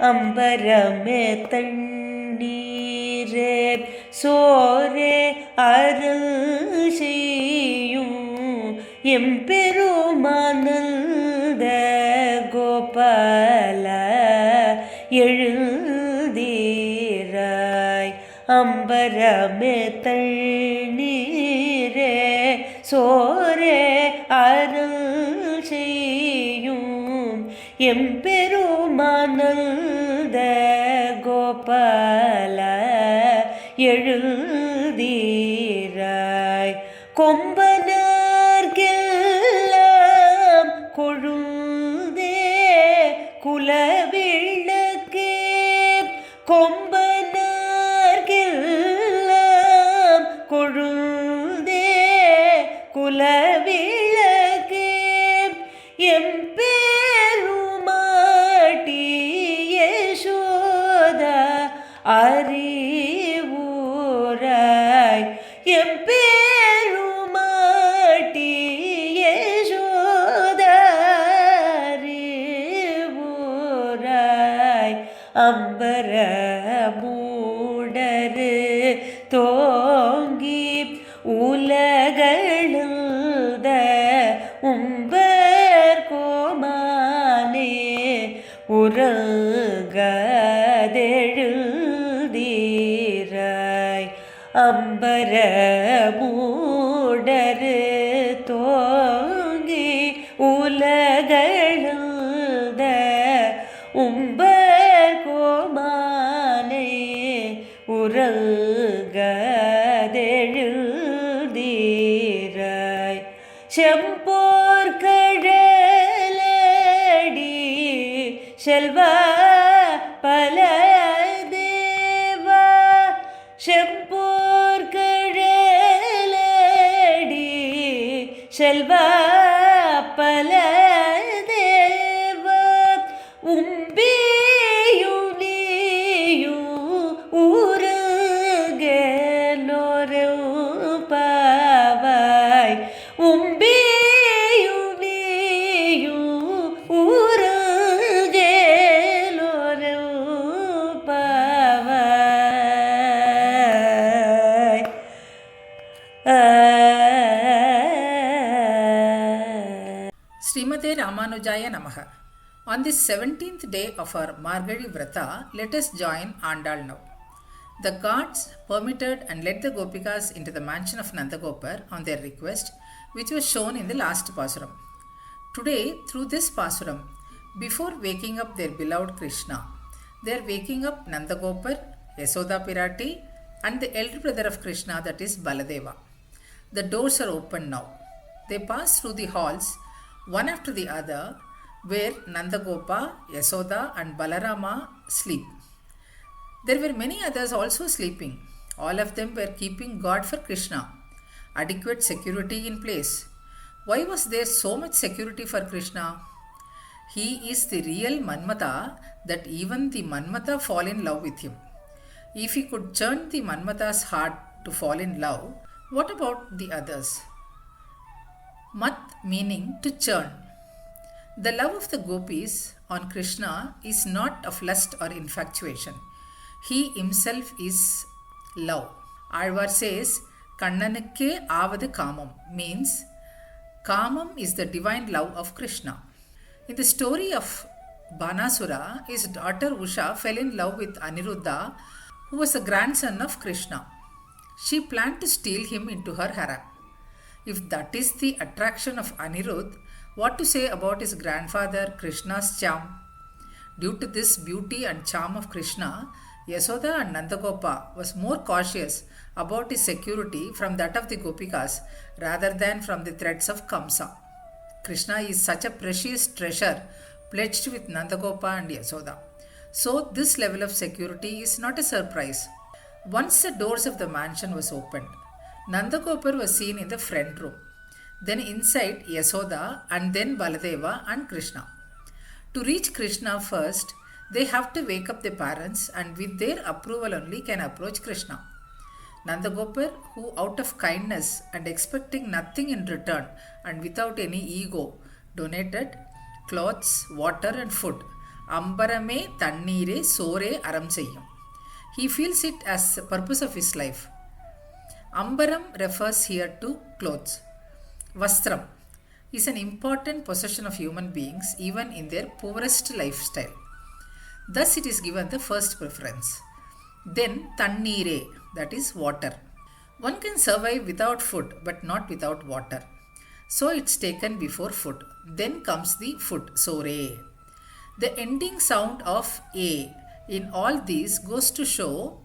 அம்பரமே தண்ணீரே சோரே அருள் செய்யும் எம்பெருமானந்த கோபால எழுந்தீராய். அம்பரமே தண்ணீரே சோரே அருள் செய்யும் எம்பெருமானந்த கோபால எழுந்தீராய். கொம்பனார்கெல்லாம் கொழுந்தே குலவிளக்கே கொம்பனார்கெல்லாம் கொழுந்தே குலவிளக்கே எம்பெருமாட்டி யசோதா அறிவுராய். எம்பெருமாட்டி யசோதா அறிவுராய். அம்பரமூடரு தோங்கி உலகளந்த உம்பர் கோமானே உறங்கதெழுதீராய். அம்பரமூடரு தோங்கி உலகளந்த உம்பர் கோமானே உறங்கதெழுதீராய். செம்போர் கழலடி செல்வா பலதேவா. செம்போர் கழலடி செல்வா பலதேவா. உம்பியும் நீயும் ஊருகேலோரு பாவாய். உம்பியும் நீயும் ஊருகேலோரு பாவாய். Srimate Ramanujaya Namaha. On this 17th day of our Margazhi Vrata, let us join Andal now. The gods permitted and led the gopikas into the mansion of Nandagopar on their request, which was shown in the last pasuram. Today, through this pasuram, before waking up their beloved Krishna, they are waking up Nandagopar, Yasoda Pirati, and the elder brother of Krishna, that is Baladeva. The doors are open now. They pass through the halls, one after the other, where Nandagopa, Yasoda and Balarama sleep. There were many others also sleeping. All of them were keeping guard for Krishna. Adequate security in place. Why was there so much security for Krishna? He is the real Manmata that even the Manmata fall in love with him. If he could turn the Manmata's heart to fall in love, what about the others? Mat meaning to churn. The love of the gopis on Krishna is not of lust or infatuation. He himself is love. Alvar says, Kannanakke avadu kamam, means kamam is the divine love of Krishna. In the story of Banasura, his daughter Usha fell in love with Aniruddha, who was a grandson of Krishna. She planned to steal him into her harem. If that is the attraction of Aniruddha, what to say about his grandfather Krishna's charm? Due to this beauty and charm of Krishna, Yasoda and Nandagopa was more cautious about his security from that of the gopikas rather than from the threats of Kamsa. Krishna is such a precious treasure pledged with Nandagopa and Yasoda. So this level of security is not a surprise. Once the doors of the mansion was opened, Nandagopar was seen in the front room. Then inside Yasoda and then Baladeva and Krishna. To reach Krishna first, they have to wake up their parents and with their approval only can approach Krishna. Nandagopar, who out of kindness and expecting nothing in return and without any ego, donated clothes, water and food. Ambaramae thanneerae sorae aram seyyum. He feels it as the purpose of his life. Ambaram refers here to clothes. Vastram is an important possession of human beings even in their poorest lifestyle. Thus it is given the first preference. Then thanneerae, that is water. One can survive without food but not without water. So it's taken before food. Then comes the food, sorae. The ending sound of a in all these goes to show,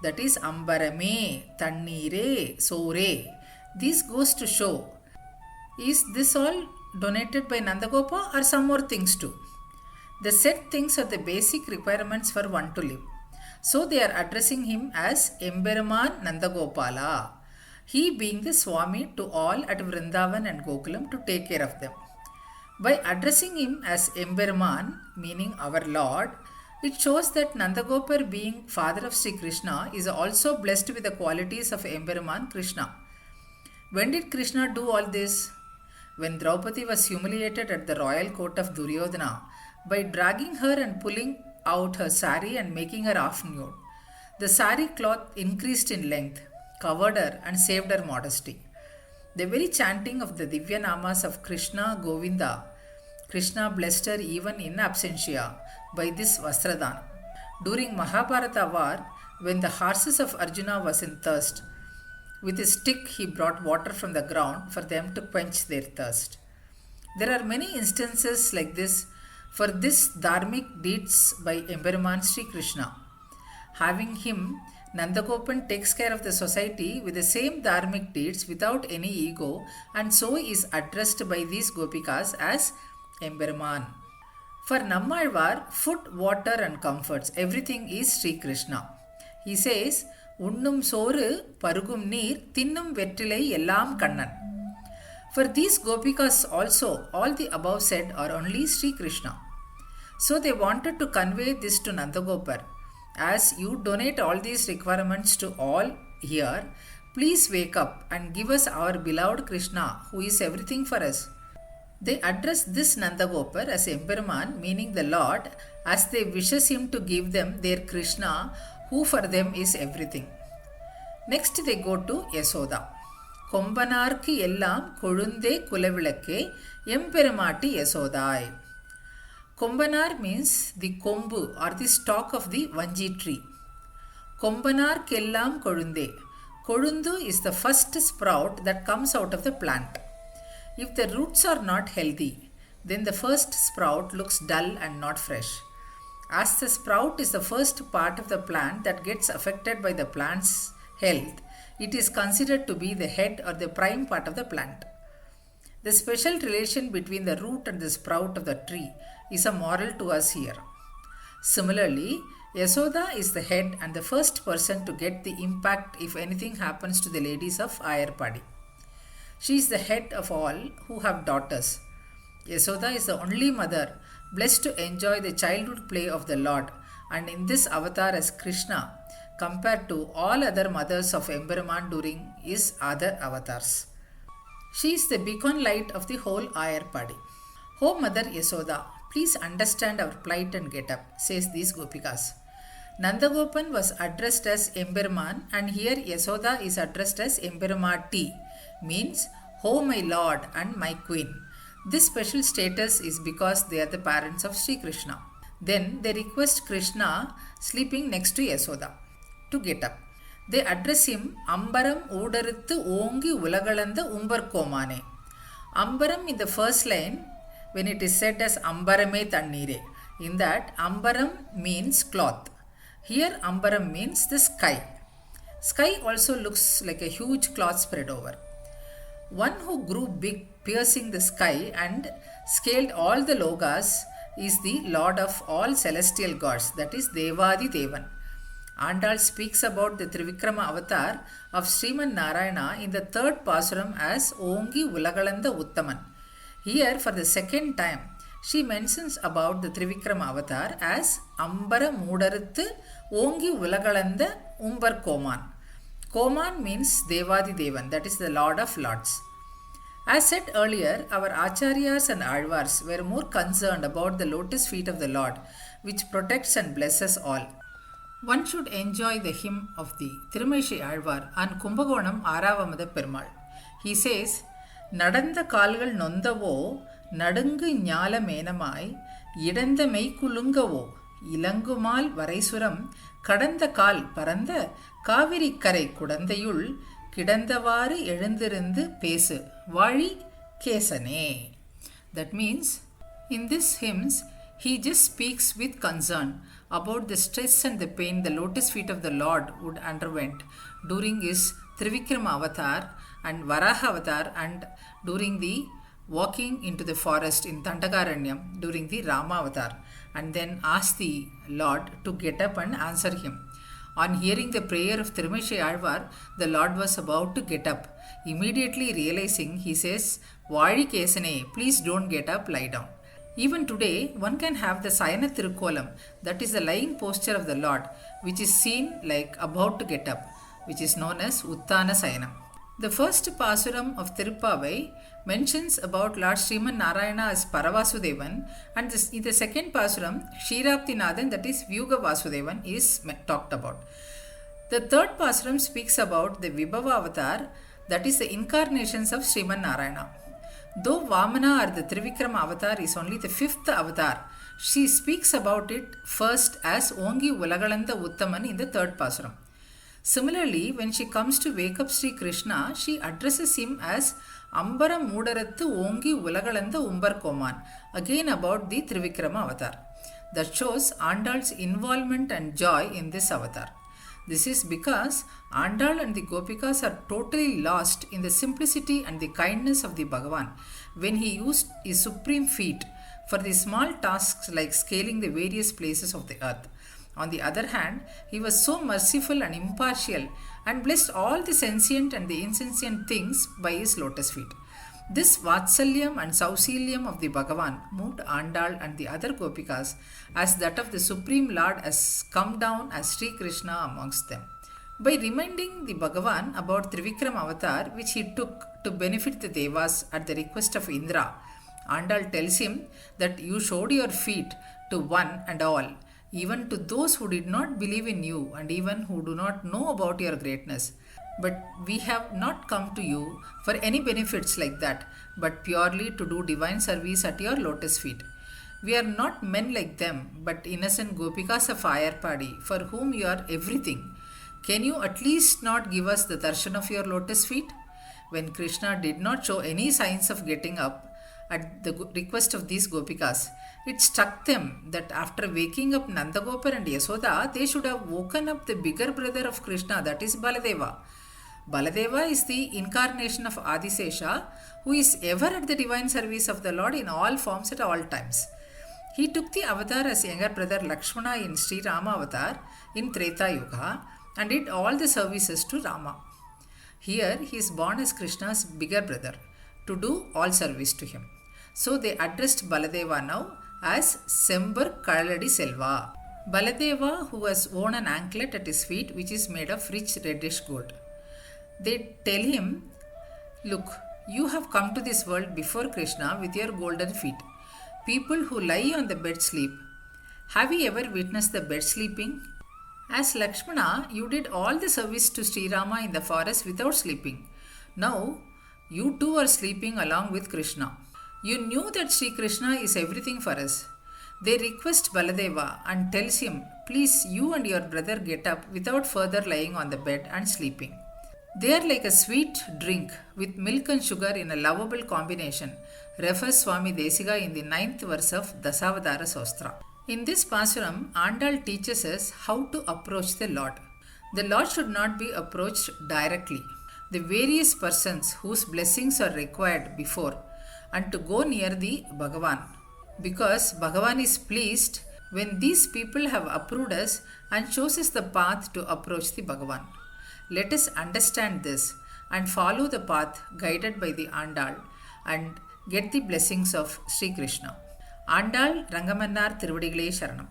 that is Ambaramae, thanneerae, sorae. This goes to show, is this all donated by Nandagopa or some more things too? The said things are the basic requirements for one to live. So they are addressing him as Emberaman Nandagopala, he being the Swami to all at Vrindavan and Gokulam to take care of them. By addressing him as Emberaman, meaning our Lord, it shows that Nandagopar, being father of Sri Krishna, is also blessed with the qualities of Emberaman Krishna. When did Krishna do all this? When Draupadi was humiliated at the royal court of Duryodhana by dragging her and pulling out her sari and making her half nude. The sari cloth increased in length, covered her and saved her modesty. The very chanting of the Divya Namas of Krishna Govinda, Krishna blessed her even in absentia by this Vastradana. During Mahabharata war, when the horses of Arjuna was in thirst, with his stick he brought water from the ground for them to quench their thirst. There are many instances like this for this dharmic deeds by Emberaman Sri Krishna. Having him, Nandagopan takes care of the society with the same dharmic deeds without any ego, and so is addressed by these gopikas as Emberaman. For Nammalvar, food, water and comforts, everything is Sri Krishna. He says, Unnum soru, parugum neer, thinnum vettilai ellam kannan. For these gopikas also, all the above said are only Sri Krishna. So they wanted to convey this to Nandagopar. As you donate all these requirements to all here, please wake up and give us our beloved Krishna, who is everything for us. They address this Nandagopar as Emberaman, meaning the Lord, as they wishes him to give them their Krishna, who for them is everything. Next they go to Yasoda. Kombanarku ellam kolunde kulavilakke Emperamati Yasodai. Kombanar means the kombu or the stalk of the vanji tree. Kombanar kellam kolunde. Kolundu is the first sprout that comes out of the plant. If the roots are not healthy, then the first sprout looks dull and not fresh. As the sprout is the first part of the plant that gets affected by the plant's health, it is considered to be the head or the prime part of the plant. The special relation between the root and the sprout of the tree is a moral to us here. Similarly, Yasoda is the head and the first person to get the impact if anything happens to the ladies of Ayarpadi. She is the head of all who have daughters. Yasoda is the only mother blessed to enjoy the childhood play of the Lord, and in this avatar as Krishna, compared to all other mothers of Emberaman during his other avatars. She is the beacon light of the whole Ayarpadi. O Mother Yasoda, please understand our plight and get up, says these gopikas. Nandagopan was addressed as Emberaman, and here Yasoda is addressed as Emberamati, means, O my Lord and my Queen. This special status is because they are the parents of Sri Krishna. Then they request Krishna, sleeping next to Yasoda, to get up. They address him, Ambaram Udarithu Ongi Ulagalanda Umbar Komane. Ambaram in the first line, when it is said as Ambaramae thanneerae, in that Ambaram means cloth. Here Ambaram means the sky. Sky also looks like a huge cloth spread over. One who grew big, piercing the sky and scaled all the logas is the Lord of all celestial gods, that is Devadi Devan. Andal speaks about the Trivikrama avatar of Sriman Narayana in the third pasuram as Ongi Ulagalanda Uttaman. Here, for the second time, she mentions about the Trivikrama avatar as Ambara Mudarithu Ongi Ulagalanda Umbar Koman. Koman means Devadi Devan, that is the Lord of Lords. As said earlier, our Acharyas and Alvars were more concerned about the lotus feet of the Lord, which protects and blesses all. One should enjoy the hymn of the Tirumaishi Alvar on Kumbakonam Aravamada Perumal. He says, Nadanda Kalgal Nondavo, Nadungu Nyala Menamai, Yidanda Meikulungavo, Ilangumal Varaisuram, Kadanda Kal Paranda, Kaviri Kare Kudandayul, Kidandavari Edendirindu Pesu, Vari Kesane. That means, in these hymns, he just speaks with concern about the stress and the pain the lotus feet of the Lord would underwent during his Trivikrama avatar and Varaha avatar and during the walking into the forest in Dandakaranyam during the Rama avatar, and then ask the Lord to get up and answer him. On hearing the prayer of Tirumaishi Alvar, the Lord was about to get up. Immediately realizing, he says, Vadi Kesane, please don't get up, lie down. Even today, one can have the Sayana Tirukkolam, that is the lying posture of the Lord, which is seen like about to get up, which is known as Uttana Sayanam. The first pasuram of Tiruppavai mentions about Lord Sriman Narayana as Paravasudevan, and in the second pasuram, Kshiraptinathan, that is Vyuga Vasudevan, is talked about. The third pasuram speaks about the Vibhava avatar, that is the incarnations of Sriman Narayana. Though Vamana or the Trivikrama avatar is only the fifth avatar, she speaks about it first as Ongi Ulagalanda Uttaman in the third pasuram. Similarly, when she comes to wake up Sri Krishna, she addresses him as Ambaramae Ongi Ulagalanda Umbar Koman, again about the Trivikrama avatar. That shows Andal's involvement and joy in this avatar. This is because Andal and the gopikas are totally lost in the simplicity and the kindness of the Bhagavan when he used his supreme feet for the small tasks like scaling the various places of the earth. On the other hand, he was so merciful and impartial and blessed all the sentient and the insentient things by his lotus feet. This Vatsalyam and Sausilyam of the Bhagavan moved Andal and the other gopikas as that of the Supreme Lord has come down as Sri Krishna amongst them. By reminding the Bhagavan about Trivikram avatar which he took to benefit the Devas at the request of Indra, Andal tells him that you showed your feet to one and all, even to those who did not believe in you and even who do not know about your greatness. But we have not come to you for any benefits like that, but purely to do divine service at your lotus feet. We are not men like them, but innocent gopikas of Ayarpadi, for whom you are everything. Can you at least not give us the darshan of your lotus feet? When Krishna did not show any signs of getting up at the request of these gopikas, it struck them that after waking up Nandagopar and Yasoda, they should have woken up the bigger brother of Krishna, that is Baladeva. Baladeva is the incarnation of Adisesha, who is ever at the divine service of the Lord in all forms at all times. He took the avatar as younger brother Lakshmana in Sri Rama avatar in Treta Yuga and did all the services to Rama. Here he is born as Krishna's bigger brother to do all service to him. So they addressed Baladeva now as Sembar Kazhaladi Selva. Baladeva, who has worn an anklet at his feet which is made of rich reddish gold. They tell him, look, you have come to this world before Krishna with your golden feet. People who lie on the bed sleep. Have you ever witnessed the bed sleeping? As Lakshmana, you did all the service to Sri Rama in the forest without sleeping. Now, you too are sleeping along with Krishna. You knew that Sri Krishna is everything for us. They request Baladeva and tells him, please you and your brother get up without further lying on the bed and sleeping. They are like a sweet drink with milk and sugar in a lovable combination, refers Swami Desiga in the 9th verse of Dasavadara Sostra. In this pasuram, Andal teaches us how to approach the Lord. The Lord should not be approached directly. The various persons whose blessings are required before and to go near the Bhagavan. Because Bhagavan is pleased when these people have approved us and shows us the path to approach the Bhagavan. Let us understand this and follow the path guided by the Andal and get the blessings of Sri Krishna. Andal Rangamannar Tiruvadigalai Sharanam.